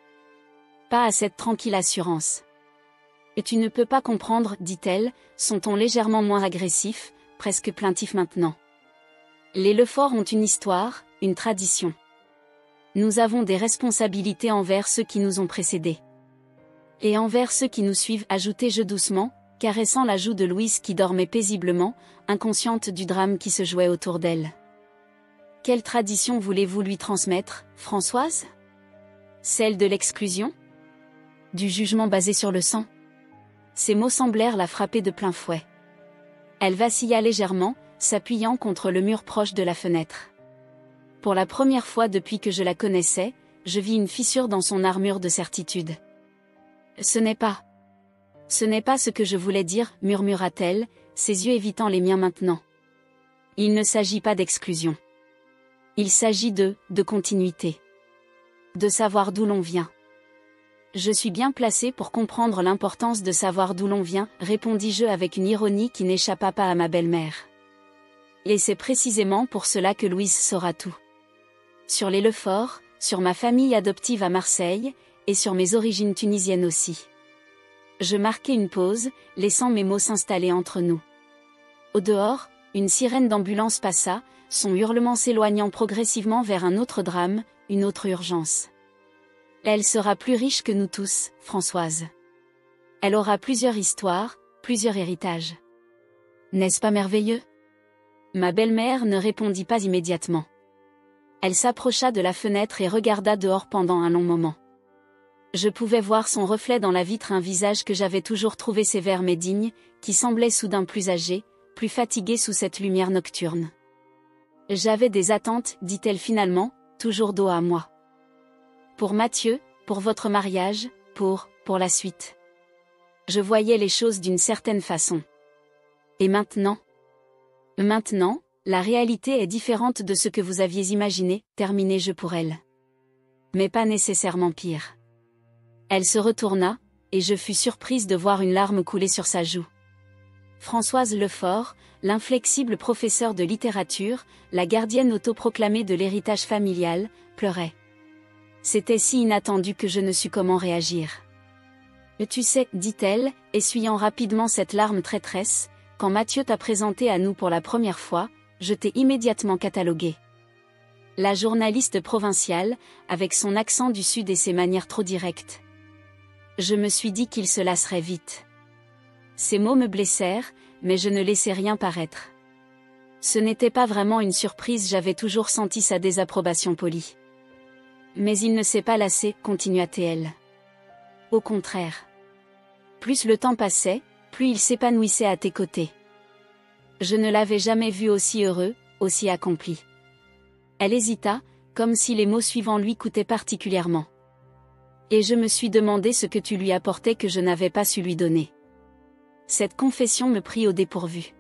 Pas à cette tranquille assurance. « Et tu ne peux pas comprendre, dit-elle, son ton légèrement moins agressif, presque plaintif maintenant. Les Lefort ont une histoire, une tradition. Nous avons des responsabilités envers ceux qui nous ont précédés. Et envers ceux qui nous suivent, ajoutai-je doucement, caressant la joue de Louise qui dormait paisiblement, inconsciente du drame qui se jouait autour d'elle. Quelle tradition voulez-vous lui transmettre, Françoise? Celle de l'exclusion? Du jugement basé sur le sang? Ces mots semblèrent la frapper de plein fouet. Elle vacilla légèrement, s'appuyant contre le mur proche de la fenêtre. Pour la première fois depuis que je la connaissais, je vis une fissure dans son armure de certitude. Ce n'est pas ce que je voulais dire, murmura-t-elle, ses yeux évitant les miens maintenant. Il ne s'agit pas d'exclusion. Il s'agit de continuité. De savoir d'où l'on vient. Je suis bien placée pour comprendre l'importance de savoir d'où l'on vient, répondis-je avec une ironie qui n'échappa pas à ma belle-mère. Et c'est précisément pour cela que Louise saura tout. Sur les Lefort, sur ma famille adoptive à Marseille, et sur mes origines tunisiennes aussi. Je marquai une pause, laissant mes mots s'installer entre nous. Au dehors, une sirène d'ambulance passa, son hurlement s'éloignant progressivement vers un autre drame, une autre urgence. Elle sera plus riche que nous tous, Françoise. Elle aura plusieurs histoires, plusieurs héritages. N'est-ce pas merveilleux? Ma belle-mère ne répondit pas immédiatement. Elle s'approcha de la fenêtre et regarda dehors pendant un long moment. Je pouvais voir son reflet dans la vitre, un visage que j'avais toujours trouvé sévère mais digne, qui semblait soudain plus âgé, plus fatigué sous cette lumière nocturne. J'avais des attentes, dit-elle finalement, toujours dos à moi. Pour Mathieu, pour votre mariage, pour la suite. Je voyais les choses d'une certaine façon. Et maintenant? Maintenant, la réalité est différente de ce que vous aviez imaginé, terminai-je pour elle. Mais pas nécessairement pire. Elle se retourna, et je fus surprise de voir une larme couler sur sa joue. Françoise Lefort, l'inflexible professeure de littérature, la gardienne autoproclamée de l'héritage familial, pleurait. C'était si inattendu que je ne sus comment réagir. « Tu sais, dit-elle, essuyant rapidement cette larme traîtresse, quand Mathieu t'a présenté à nous pour la première fois, je t'ai immédiatement catalogué. La journaliste provinciale, avec son accent du Sud et ses manières trop directes. Je me suis dit qu'il se lasserait vite. Ces mots me blessèrent, mais je ne laissai rien paraître. Ce n'était pas vraiment une surprise, j'avais toujours senti sa désapprobation polie. Mais il ne s'est pas lassé, continua-t-elle. Au contraire. Plus le temps passait, plus il s'épanouissait à tes côtés. Je ne l'avais jamais vu aussi heureux, aussi accompli. Elle hésita, comme si les mots suivants lui coûtaient particulièrement. Et je me suis demandé ce que tu lui apportais que je n'avais pas su lui donner. Cette confession me prit au dépourvu.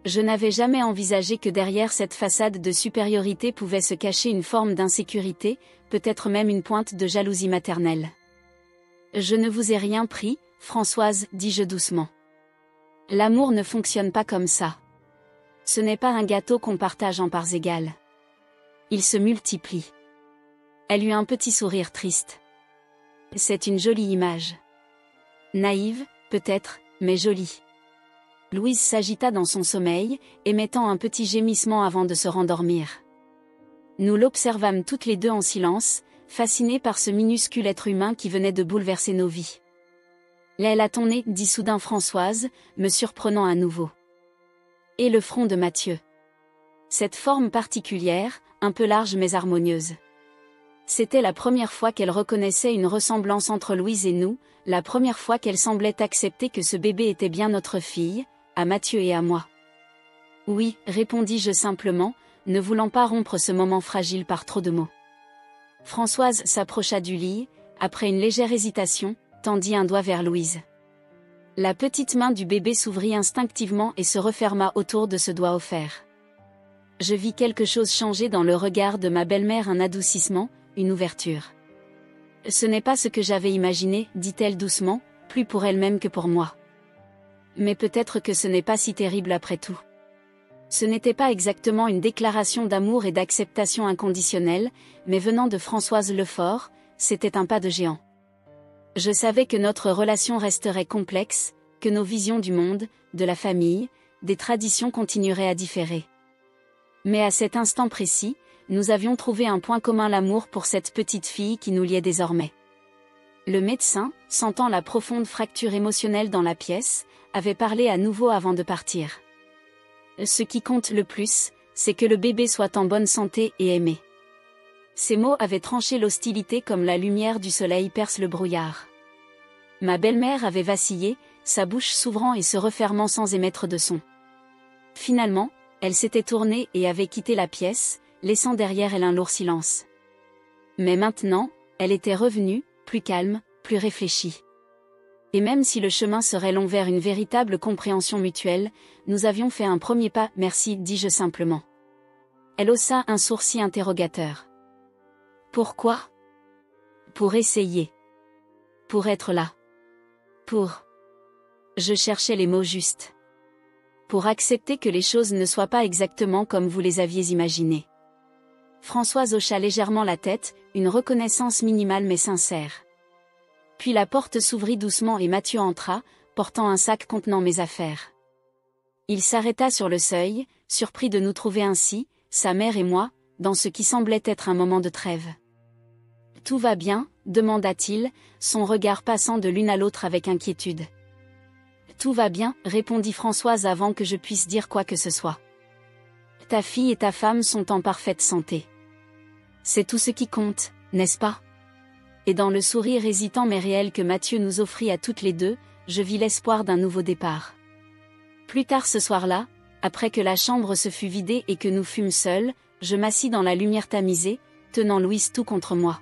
Je n'avais jamais envisagé que derrière cette façade de supériorité pouvait se cacher une forme d'insécurité, peut-être même une pointe de jalousie maternelle. Je ne vous ai rien pris, Françoise, dis-je doucement. L'amour ne fonctionne pas comme ça. Ce n'est pas un gâteau qu'on partage en parts égales. Il se multiplie. Elle eut un petit sourire triste. C'est une jolie image. Naïve, peut-être, mais jolie. Louise s'agita dans son sommeil, émettant un petit gémissement avant de se rendormir. Nous l'observâmes toutes les deux en silence, fascinés par ce minuscule être humain qui venait de bouleverser nos vies. Elle a ton nez, dit soudain Françoise, me surprenant à nouveau. Et le front de Mathieu. Cette forme particulière, un peu large mais harmonieuse. C'était la première fois qu'elle reconnaissait une ressemblance entre Louise et nous, la première fois qu'elle semblait accepter que ce bébé était bien notre fille, à Mathieu et à moi. Oui, répondis-je simplement, ne voulant pas rompre ce moment fragile par trop de mots. Françoise s'approcha du lit, après une légère hésitation, tendit un doigt vers Louise. La petite main du bébé s'ouvrit instinctivement et se referma autour de ce doigt offert. Je vis quelque chose changer dans le regard de ma belle-mère, un adoucissement, une ouverture. Ce n'est pas ce que j'avais imaginé, dit-elle doucement, plus pour elle-même que pour moi. Mais peut-être que ce n'est pas si terrible après tout. Ce n'était pas exactement une déclaration d'amour et d'acceptation inconditionnelle, mais venant de Françoise Lefort, c'était un pas de géant. Je savais que notre relation resterait complexe, que nos visions du monde, de la famille, des traditions continueraient à différer. Mais à cet instant précis, nous avions trouvé un point commun, l'amour pour cette petite fille qui nous liait désormais. Le médecin, sentant la profonde fracture émotionnelle dans la pièce, avait parlé à nouveau avant de partir. Ce qui compte le plus, c'est que le bébé soit en bonne santé et aimé. Ces mots avaient tranché l'hostilité comme la lumière du soleil perce le brouillard. Ma belle-mère avait vacillé, sa bouche s'ouvrant et se refermant sans émettre de son. Finalement, elle s'était tournée et avait quitté la pièce, laissant derrière elle un lourd silence. Mais maintenant, elle était revenue, plus calme, plus réfléchie. Et même si le chemin serait long vers une véritable compréhension mutuelle, nous avions fait un premier pas, merci, dis-je simplement. Elle haussa un sourcil interrogateur. Pourquoi ? Pour essayer. Pour être là. Pour. Je cherchais les mots justes. Pour accepter que les choses ne soient pas exactement comme vous les aviez imaginées. Françoise hocha légèrement la tête, une reconnaissance minimale mais sincère. Puis la porte s'ouvrit doucement et Mathieu entra, portant un sac contenant mes affaires. Il s'arrêta sur le seuil, surpris de nous trouver ainsi, sa mère et moi, dans ce qui semblait être un moment de trêve. « Tout va bien ?» demanda-t-il, son regard passant de l'une à l'autre avec inquiétude. « Tout va bien » répondit Françoise avant que je puisse dire quoi que ce soit. « Ta fille et ta femme sont en parfaite santé. C'est tout ce qui compte, n'est-ce pas ?» Et dans le sourire hésitant mais réel que Mathieu nous offrit à toutes les deux, je vis l'espoir d'un nouveau départ. Plus tard ce soir-là, après que la chambre se fut vidée et que nous fûmes seuls, je m'assis dans la lumière tamisée, tenant Louise tout contre moi.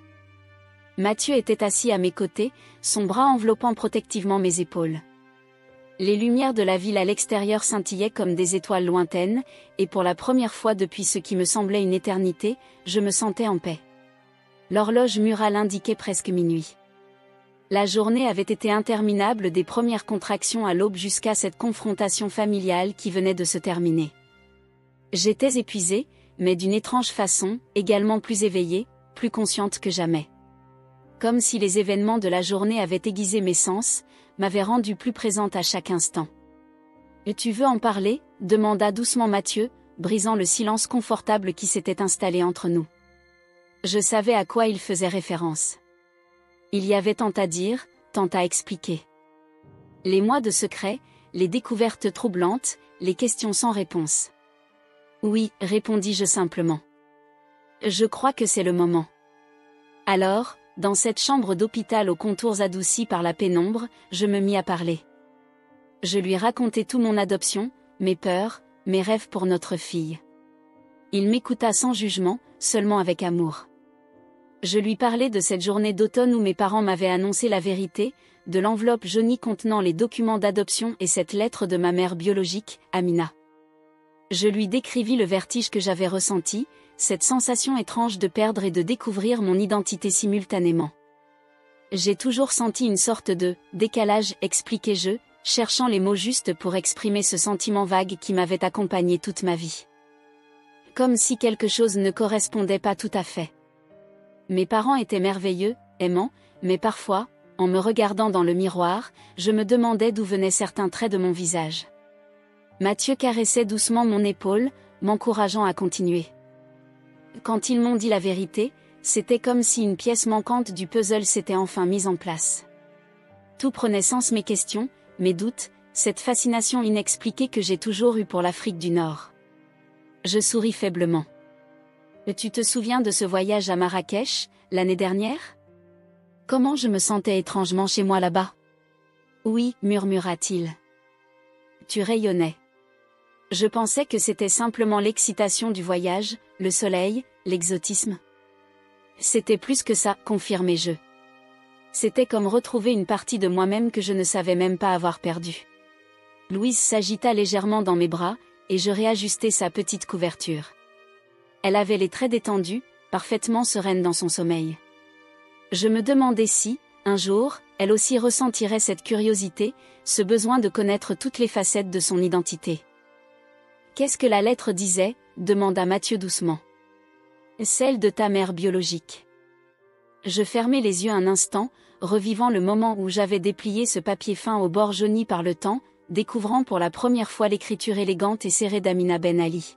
Mathieu était assis à mes côtés, son bras enveloppant protectivement mes épaules. Les lumières de la ville à l'extérieur scintillaient comme des étoiles lointaines, et pour la première fois depuis ce qui me semblait une éternité, je me sentais en paix. L'horloge murale indiquait presque minuit. La journée avait été interminable des premières contractions à l'aube jusqu'à cette confrontation familiale qui venait de se terminer. J'étais épuisée, mais d'une étrange façon, également plus éveillée, plus consciente que jamais. Comme si les événements de la journée avaient aiguisé mes sens, m'avaient rendue plus présente à chaque instant. « Et tu veux en parler ?» demanda doucement Mathieu, brisant le silence confortable qui s'était installé entre nous. Je savais à quoi il faisait référence. Il y avait tant à dire, tant à expliquer. Les mois de secret, les découvertes troublantes, les questions sans réponse. Oui, répondis-je simplement. Je crois que c'est le moment. Alors, dans cette chambre d'hôpital aux contours adoucis par la pénombre, je me mis à parler. Je lui racontai tout mon adoption, mes peurs, mes rêves pour notre fille. Il m'écouta sans jugement, seulement avec amour. Je lui parlais de cette journée d'automne où mes parents m'avaient annoncé la vérité, de l'enveloppe jaunie contenant les documents d'adoption et cette lettre de ma mère biologique, Amina. Je lui décrivis le vertige que j'avais ressenti, cette sensation étrange de perdre et de découvrir mon identité simultanément. J'ai toujours senti une sorte de décalage, expliquai-je, cherchant les mots justes pour exprimer ce sentiment vague qui m'avait accompagné toute ma vie. Comme si quelque chose ne correspondait pas tout à fait. Mes parents étaient merveilleux, aimants, mais parfois, en me regardant dans le miroir, je me demandais d'où venaient certains traits de mon visage. Mathieu caressait doucement mon épaule, m'encourageant à continuer. Quand ils m'ont dit la vérité, c'était comme si une pièce manquante du puzzle s'était enfin mise en place. Tout prenait sens, mes questions, mes doutes, cette fascination inexpliquée que j'ai toujours eue pour l'Afrique du Nord. Je souris faiblement. Tu te souviens de ce voyage à Marrakech, l'année dernière ? Comment je me sentais étrangement chez moi là-bas ? Oui, murmura-t-il. Tu rayonnais. Je pensais que c'était simplement l'excitation du voyage, le soleil, l'exotisme. C'était plus que ça, confirmai-je. C'était comme retrouver une partie de moi-même que je ne savais même pas avoir perdue. Louise s'agita légèrement dans mes bras, et je réajustai sa petite couverture. Elle avait les traits détendus, parfaitement sereine dans son sommeil. Je me demandais si, un jour, elle aussi ressentirait cette curiosité, ce besoin de connaître toutes les facettes de son identité. « Qu'est-ce que la lettre disait ?» demanda Mathieu doucement. « Celle de ta mère biologique. » Je fermai les yeux un instant, revivant le moment où j'avais déplié ce papier fin au bord jauni par le temps, découvrant pour la première fois l'écriture élégante et serrée d'Amina Ben Ali.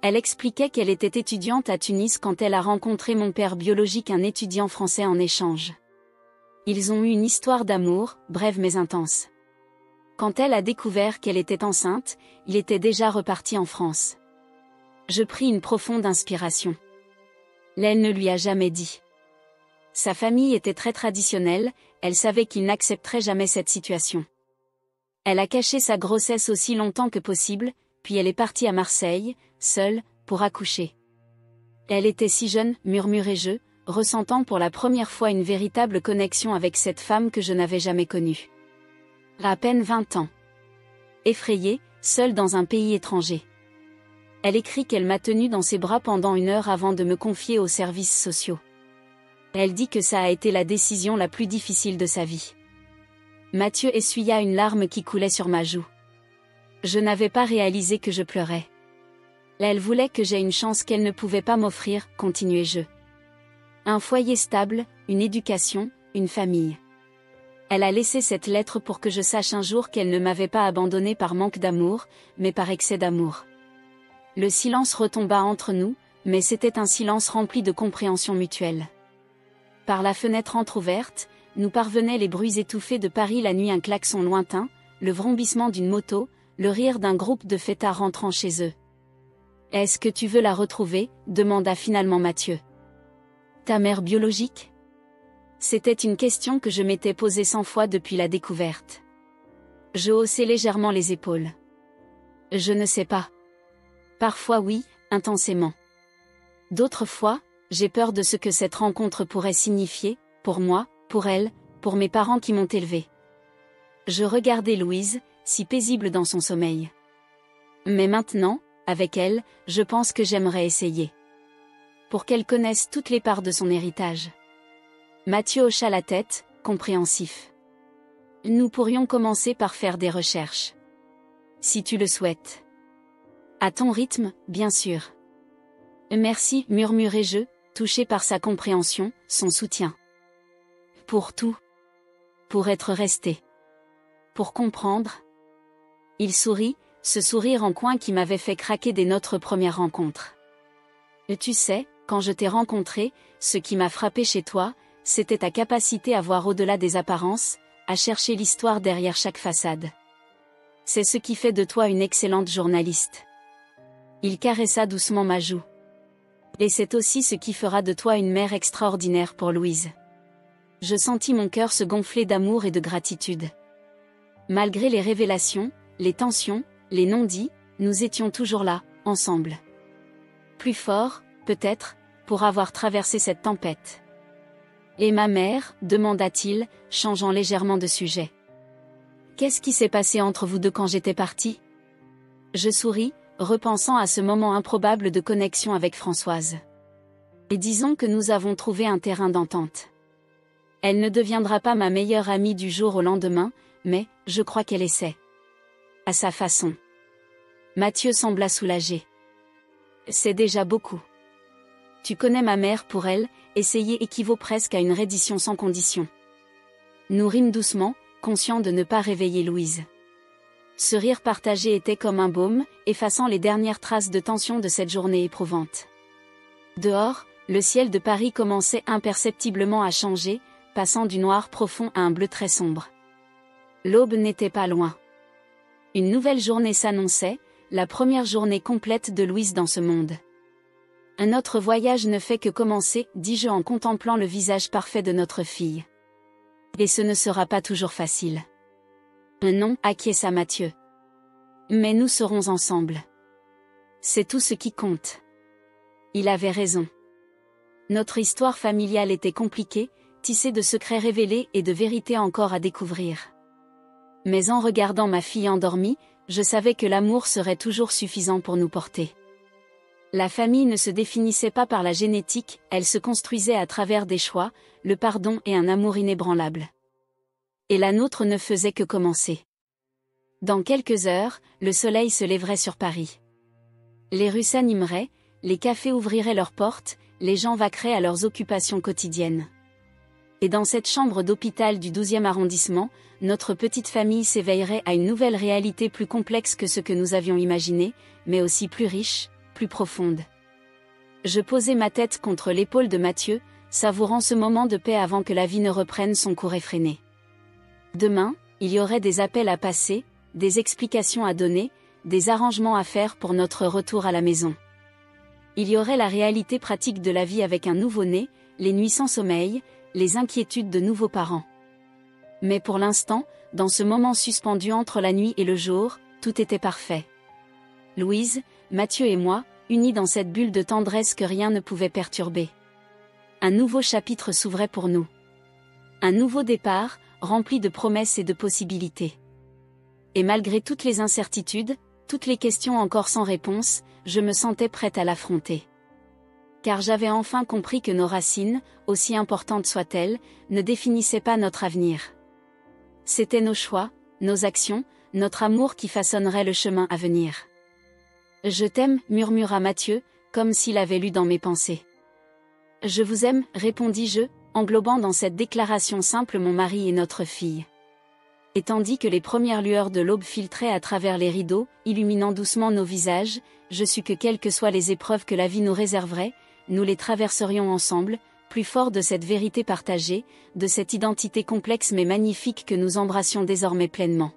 Elle expliquait qu'elle était étudiante à Tunis quand elle a rencontré mon père biologique, un étudiant français en échange. Ils ont eu une histoire d'amour, brève mais intense. Quand elle a découvert qu'elle était enceinte, il était déjà reparti en France. Je pris une profonde inspiration. Elle ne lui a jamais dit. Sa famille était très traditionnelle, elle savait qu'il n'accepterait jamais cette situation. Elle a caché sa grossesse aussi longtemps que possible, puis elle est partie à Marseille, seule, pour accoucher. Elle était si jeune, murmurai-je, ressentant pour la première fois une véritable connexion avec cette femme que je n'avais jamais connue. À peine 20 ans. Effrayée, seule dans un pays étranger. Elle écrit qu'elle m'a tenue dans ses bras pendant 1 heure avant de me confier aux services sociaux. Elle dit que ça a été la décision la plus difficile de sa vie. Mathieu essuya une larme qui coulait sur ma joue. Je n'avais pas réalisé que je pleurais. Elle voulait que j'aie une chance qu'elle ne pouvait pas m'offrir, continuai-je. Un foyer stable, une éducation, une famille. Elle a laissé cette lettre pour que je sache un jour qu'elle ne m'avait pas abandonné par manque d'amour, mais par excès d'amour. Le silence retomba entre nous, mais c'était un silence rempli de compréhension mutuelle. Par la fenêtre entr'ouverte, nous parvenaient les bruits étouffés de Paris la nuit, un klaxon lointain, le vrombissement d'une moto, le rire d'un groupe de fêtards rentrant chez eux. « Est-ce que tu veux la retrouver ?» demanda finalement Mathieu. « Ta mère biologique ?» C'était une question que je m'étais posée 100 fois depuis la découverte. Je haussai légèrement les épaules. Je ne sais pas. Parfois oui, intensément. D'autres fois, j'ai peur de ce que cette rencontre pourrait signifier, pour moi, pour elle, pour mes parents qui m'ont élevée. Je regardais Louise, si paisible dans son sommeil. Mais maintenant, avec elle, je pense que j'aimerais essayer. Pour qu'elle connaisse toutes les parts de son héritage. Mathieu hocha la tête, compréhensif. Nous pourrions commencer par faire des recherches. Si tu le souhaites. À ton rythme, bien sûr. Merci, murmurai-je, touché par sa compréhension, son soutien. Pour tout. Pour être resté. Pour comprendre. Il sourit, ce sourire en coin qui m'avait fait craquer dès notre première rencontre. Tu sais, quand je t'ai rencontré, ce qui m'a frappé chez toi, c'était ta capacité à voir au-delà des apparences, à chercher l'histoire derrière chaque façade. C'est ce qui fait de toi une excellente journaliste. Il caressa doucement ma joue. Et c'est aussi ce qui fera de toi une mère extraordinaire pour Louise. Je sentis mon cœur se gonfler d'amour et de gratitude. Malgré les révélations, les tensions, les non-dits, nous étions toujours là, ensemble. Plus fort, peut-être, pour avoir traversé cette tempête. Et ma mère, demanda-t-il, changeant légèrement de sujet. Qu'est-ce qui s'est passé entre vous deux quand j'étais partie? Je souris, repensant à ce moment improbable de connexion avec Françoise. Et disons que nous avons trouvé un terrain d'entente. Elle ne deviendra pas ma meilleure amie du jour au lendemain, mais, je crois qu'elle essaie. À sa façon. Mathieu sembla soulagé. C'est déjà beaucoup. Tu connais ma mère pour elle, essayer équivaut presque à une reddition sans condition. Nous rîmes doucement, conscients de ne pas réveiller Louise. Ce rire partagé était comme un baume, effaçant les dernières traces de tension de cette journée éprouvante. Dehors, le ciel de Paris commençait imperceptiblement à changer, passant du noir profond à un bleu très sombre. L'aube n'était pas loin. Une nouvelle journée s'annonçait, la première journée complète de Louise dans ce monde. Un autre voyage ne fait que commencer, dis-je en contemplant le visage parfait de notre fille. Et ce ne sera pas toujours facile. Non, acquiesça Mathieu. Mais nous serons ensemble. C'est tout ce qui compte. Il avait raison. Notre histoire familiale était compliquée, tissée de secrets révélés et de vérités encore à découvrir. Mais en regardant ma fille endormie, je savais que l'amour serait toujours suffisant pour nous porter. La famille ne se définissait pas par la génétique, elle se construisait à travers des choix, le pardon et un amour inébranlable. Et la nôtre ne faisait que commencer. Dans quelques heures, le soleil se lèverait sur Paris. Les rues s'animeraient, les cafés ouvriraient leurs portes, les gens vaqueraient à leurs occupations quotidiennes. Et dans cette chambre d'hôpital du 12e arrondissement, notre petite famille s'éveillerait à une nouvelle réalité plus complexe que ce que nous avions imaginé, mais aussi plus riche, plus profonde. Je posai ma tête contre l'épaule de Mathieu, savourant ce moment de paix avant que la vie ne reprenne son cours effréné. Demain, il y aurait des appels à passer, des explications à donner, des arrangements à faire pour notre retour à la maison. Il y aurait la réalité pratique de la vie avec un nouveau-né, les nuits sans sommeil, les inquiétudes de nouveaux parents. Mais pour l'instant, dans ce moment suspendu entre la nuit et le jour, tout était parfait. Louise, Mathieu et moi, unis dans cette bulle de tendresse que rien ne pouvait perturber. Un nouveau chapitre s'ouvrait pour nous. Un nouveau départ, rempli de promesses et de possibilités. Et malgré toutes les incertitudes, toutes les questions encore sans réponse, je me sentais prête à l'affronter. Car j'avais enfin compris que nos racines, aussi importantes soient-elles, ne définissaient pas notre avenir. C'étaient nos choix, nos actions, notre amour qui façonneraient le chemin à venir. Je t'aime, murmura Mathieu, comme s'il avait lu dans mes pensées. Je vous aime, répondis-je, englobant dans cette déclaration simple mon mari et notre fille. Et tandis que les premières lueurs de l'aube filtraient à travers les rideaux, illuminant doucement nos visages, je sus que quelles que soient les épreuves que la vie nous réserverait, nous les traverserions ensemble, plus forts de cette vérité partagée, de cette identité complexe mais magnifique que nous embrassions désormais pleinement.